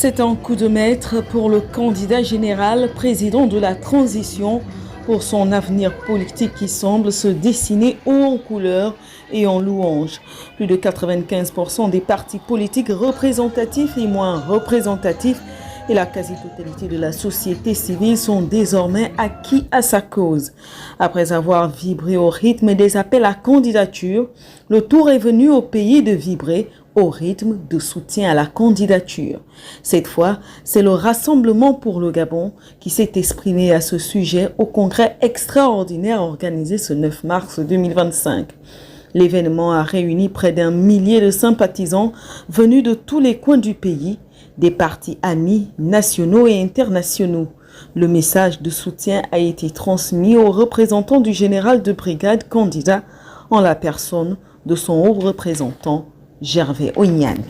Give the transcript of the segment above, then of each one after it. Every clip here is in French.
C'est un coup de maître pour le candidat général, président de la transition, pour son avenir politique qui semble se dessiner haut en couleurs et en louanges. Plus de 95% des partis politiques représentatifs et moins représentatifs et la quasi-totalité de la société civile sont désormais acquis à sa cause. Après avoir vibré au rythme des appels à candidature, le tour est venu au pays de vibrer au rythme de soutien à la candidature. Cette fois, c'est le Rassemblement pour le Gabon qui s'est exprimé à ce sujet au congrès extraordinaire organisé ce 9 mars 2025. L'événement a réuni près d'1 millier de sympathisants venus de tous les coins du pays, des partis amis nationaux et internationaux. Le message de soutien a été transmis aux représentants du général de brigade candidat en la personne de son haut représentant, Gervais Ognane.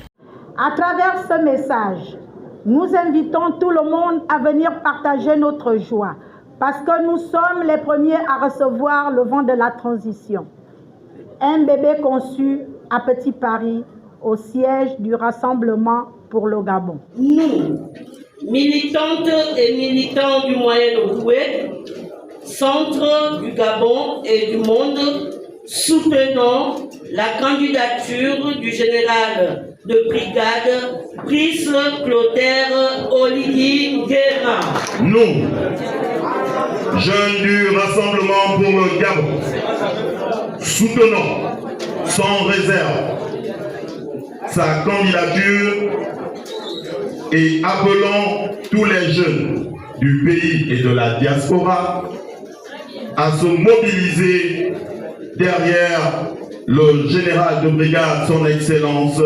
À travers ce message, nous invitons tout le monde à venir partager notre joie parce que nous sommes les premiers à recevoir le vent de la transition. Un bébé conçu à Petit Paris au siège du Rassemblement pour le Gabon. Nous, militantes et militants du Moyen-Ogooué, centre du Gabon et du monde, soutenons la candidature du général de brigade Brice Clotaire Oligui Nguema. Nous, jeunes du Rassemblement pour le Gabon, soutenons sans réserve sa candidature et appelons tous les jeunes du pays et de la diaspora à se mobiliser derrière le général de brigade, son excellence,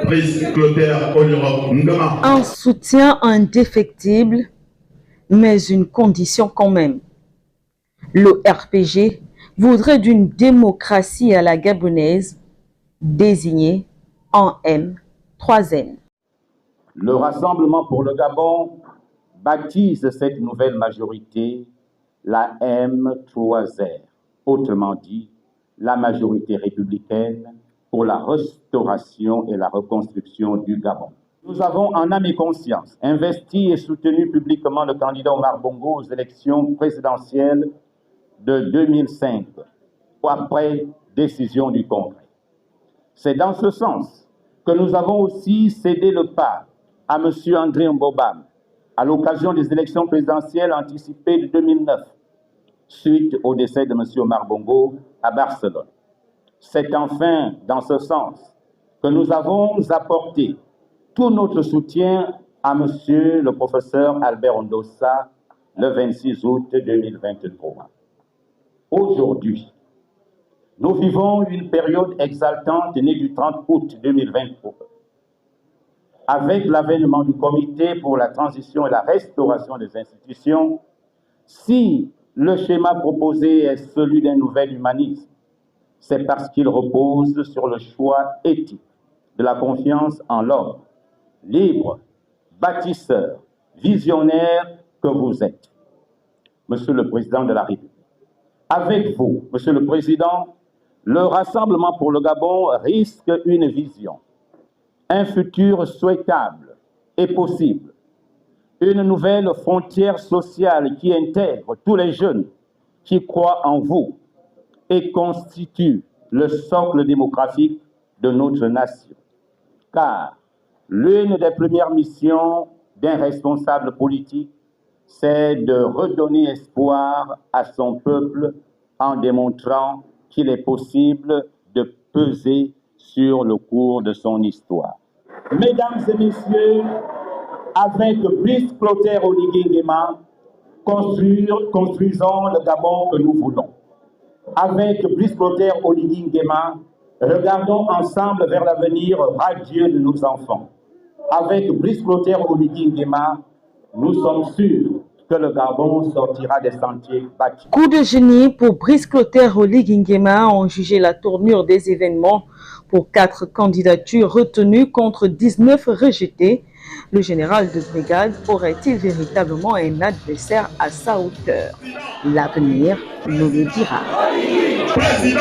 Brice Clotaire Oligui Nguema. Un soutien indéfectible, mais une condition quand même. Le RPG voudrait d'une démocratie à la gabonaise, désignée en M3N. Le Rassemblement pour le Gabon baptise cette nouvelle majorité la M3R, autrement dit, la majorité républicaine pour la restauration et la reconstruction du Gabon. Nous avons en âme et conscience investi et soutenu publiquement le candidat Omar Bongo aux élections présidentielles de 2005, après décision du Congrès. C'est dans ce sens que nous avons aussi cédé le pas à M. André Mbobam à l'occasion des élections présidentielles anticipées de 2009, suite au décès de M. Omar Bongo à Barcelone. C'est enfin dans ce sens que nous avons apporté tout notre soutien à M. le professeur Albert Ondossa le 26 août 2023. Aujourd'hui, nous vivons une période exaltante née du 30 août 2023. Avec l'avènement du Comité pour la transition et la restauration des institutions, si le schéma proposé est celui d'un nouvel humanisme, c'est parce qu'il repose sur le choix éthique de la confiance en l'homme, libre, bâtisseur, visionnaire que vous êtes. Monsieur le Président de la République, avec vous, Monsieur le Président, le Rassemblement pour le Gabon risque une vision, un futur souhaitable et possible, une nouvelle frontière sociale qui intègre tous les jeunes qui croient en vous et constitue le socle démographique de notre nation. Car l'une des premières missions d'un responsable politique, c'est de redonner espoir à son peuple en démontrant qu'il est possible de peser sur le cours de son histoire. Mesdames et messieurs, avec Brice Clotaire Oligui Nguema, construisons le Gabon que nous voulons. Avec Brice Clotaire Oligui Nguema, regardons ensemble vers l'avenir radieux de nos enfants. Avec Brice Clotaire Oligui Nguema, nous sommes sûrs que le Gabon sortira des sentiers battus. Coup de génie pour Brice Clotaire Oligui Nguema ont jugé la tournure des événements pour 4 candidatures retenues contre 19 rejetées. Le général de brigade aurait-il véritablement un adversaire à sa hauteur? L'avenir nous le dira. Président